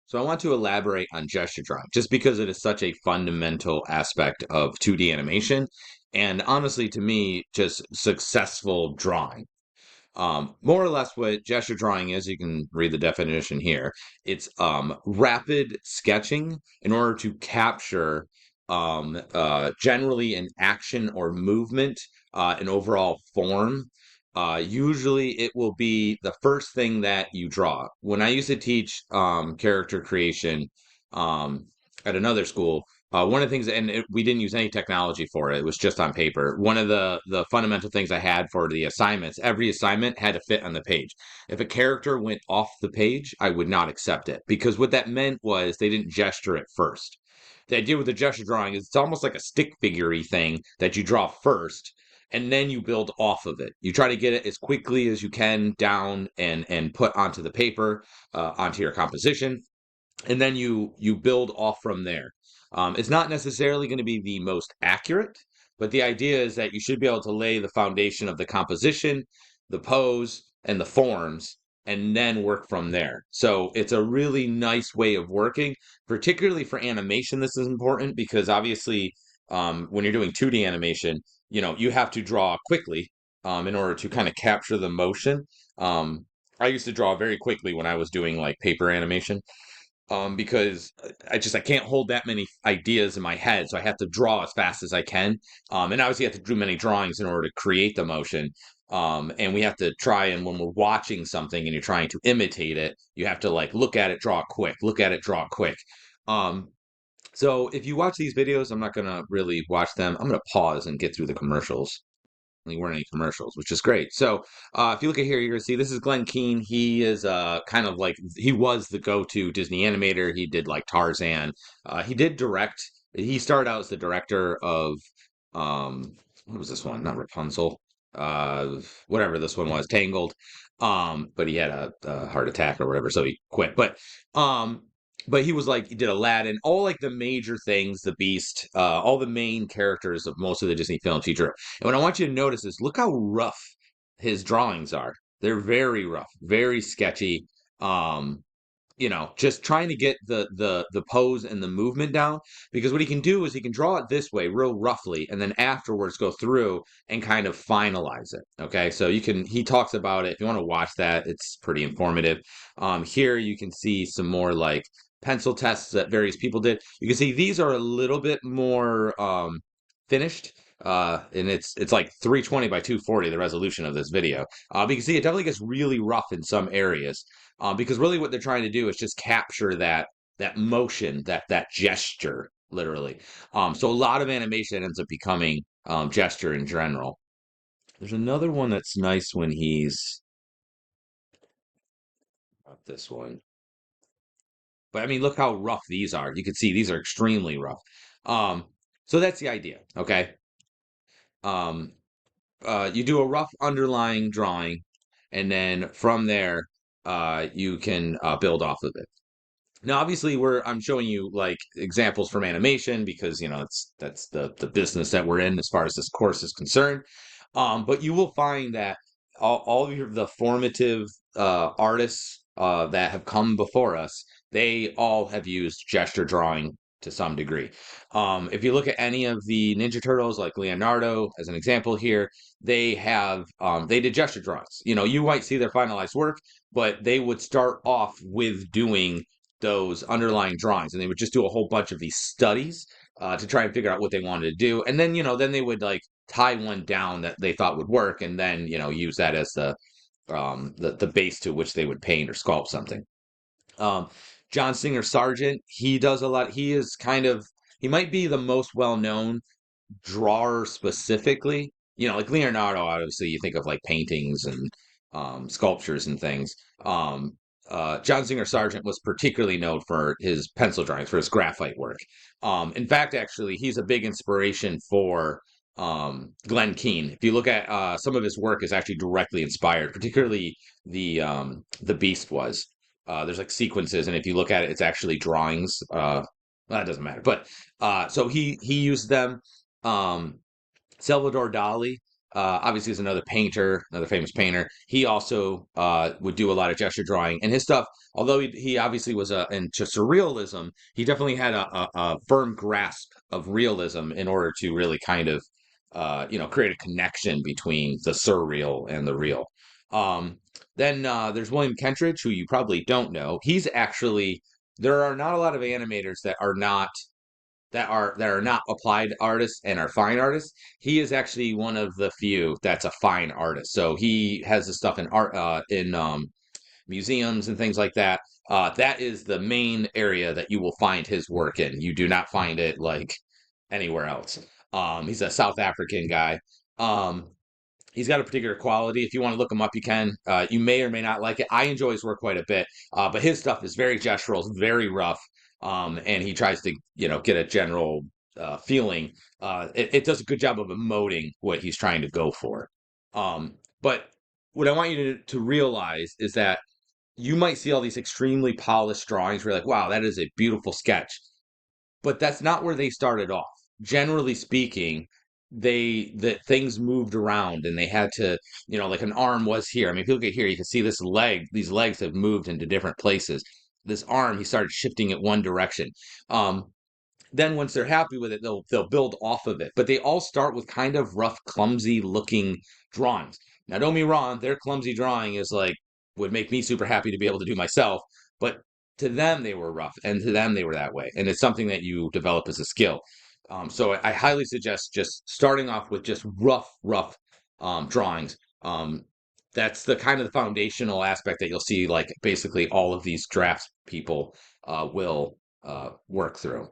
So I want to elaborate on gesture drawing just because it is such a fundamental aspect of 2D animation and honestly to me just successful drawing. More or less what gesture drawing is, you can read the definition here. It's rapid sketching in order to capture generally an action or movement, an overall form. Usually it will be the first thing that you draw. When I used to teach character creation um, at another school, one of the things, and we didn't use any technology for it. It was just on paper. One of the fundamental things I had for the assignments, every assignment had to fit on the page. If a character went off the page, I would not accept it because what that meant was they didn't gesture it first. The idea with the gesture drawing is it's almost like a stick figure thing that you draw first, and then you build off of it. You try to get it as quickly as you can down and put onto the paper, onto your composition, and then you build off from there. It's not necessarily going to be the most accurate, but the idea is that you should be able to lay the foundation of the composition, the pose, and the forms, and then work from there. So it's a really nice way of working, particularly for animation. This is important because obviously, when you're doing 2D animation, you have to draw quickly in order to kind of capture the motion. Um, I used to draw very quickly when I was doing like paper animation because I can't hold that many ideas in my head, so I have to draw as fast as I can. And obviously, you have to do many drawings in order to create the motion. And we have to try and when we're watching something and you're trying to imitate it, you have to like look at it, draw quick, look at it, draw quick. Um, so if you watch these videos, I'm not gonna really watch them. I'm gonna pause and get through the commercials. There weren't any commercials, which is great. So if you look at here, you're gonna see this is Glenn Keane. He is kind of like he was the go-to Disney animator. He did like Tarzan. He did direct. He started out as the director of what was this one? Not Rapunzel. Whatever this one was, Tangled. But he had a heart attack or whatever, so he quit. Um, but he was like he did Aladdin, all like the major things, the Beast, all the main characters of most of the Disney films he drew. And what I want you to notice is look how rough his drawings are. They're very rough, very sketchy. Um, just trying to get the pose and the movement down because what he can do is he can draw it this way real roughly and then afterwards go through and kind of finalize it. Okay, so he talks about it. If you want to watch that, it's pretty informative. Here you can see some more like pencil tests that various people did. You can see these are a little bit more finished. And it's like 320 by 240, the resolution of this video. But you can see it definitely gets really rough in some areas. Because really what they're trying to do is just capture that motion, that gesture, literally. So a lot of animation ends up becoming gesture in general. There's another one that's nice when he's not this one. But I mean, look how rough these are. You can see these are extremely rough. Um, so that's the idea, okay? Um, you do a rough underlying drawing, and then from there, you can build off of it. Now, obviously, I'm showing you like examples from animation because that's the business that we're in as far as this course is concerned. But you will find that all of the formative artists that have come before us, they all have used gesture drawing to some degree. If you look at any of the Ninja Turtles, like Leonardo, as an example here, they did gesture drawings. You might see their finalized work, but they would start off with doing those underlying drawings and they would just do a whole bunch of these studies to try and figure out what they wanted to do and then they would like tie one down that they thought would work and then use that as the base to which they would paint or sculpt something. um John Singer Sargent, he does a lot. He might be the most well-known drawer specifically. Like Leonardo, obviously you think of like paintings and sculptures and things. John Singer Sargent was particularly known for his pencil drawings, for his graphite work. In fact, actually, he's a big inspiration for Glenn Keane. If you look at some of his work is actually directly inspired, particularly the Beast was. There's like sequences, and if you look at it, it's actually drawings. Well, that doesn't matter. But so he used them. Um, Salvador Dali, obviously is another painter, another famous painter. He also would do a lot of gesture drawing, and his stuff, although he obviously was into surrealism, he definitely had a firm grasp of realism in order to really kind of create a connection between the surreal and the real. Um, then there's William Kentridge, who you probably don't know. He's actually there are not a lot of animators that are not applied artists and are fine artists. He is actually one of the few that's a fine artist. So he has this stuff in art in museums and things like that. That is the main area that you will find his work in. You do not find it like anywhere else. He's a South African guy. Um, he's got a particular quality. If you want to look him up, you can. You may or may not like it. I enjoy his work quite a bit, but his stuff is very gestural, very rough, and he tries to get a general feeling. It does a good job of emoting what he's trying to go for. But what I want you to realize is that you might see all these extremely polished drawings where you're like, wow, that is a beautiful sketch, but that's not where they started off. Generally speaking, the things moved around and they had to, like an arm was here. I mean, if you look at here, you can see these legs have moved into different places. This arm, he started shifting it one direction. Um, then once they're happy with it, they'll build off of it. But they all start with kind of rough, clumsy looking drawings. Now, don't be wrong, their clumsy drawing is like would make me super happy to be able to do myself, but to them they were rough, and to them they were that way, and it's something that you develop as a skill. So I highly suggest just starting off with just rough drawings. That's the kind of the foundational aspect that you'll see, like basically all of these drafts people will work through.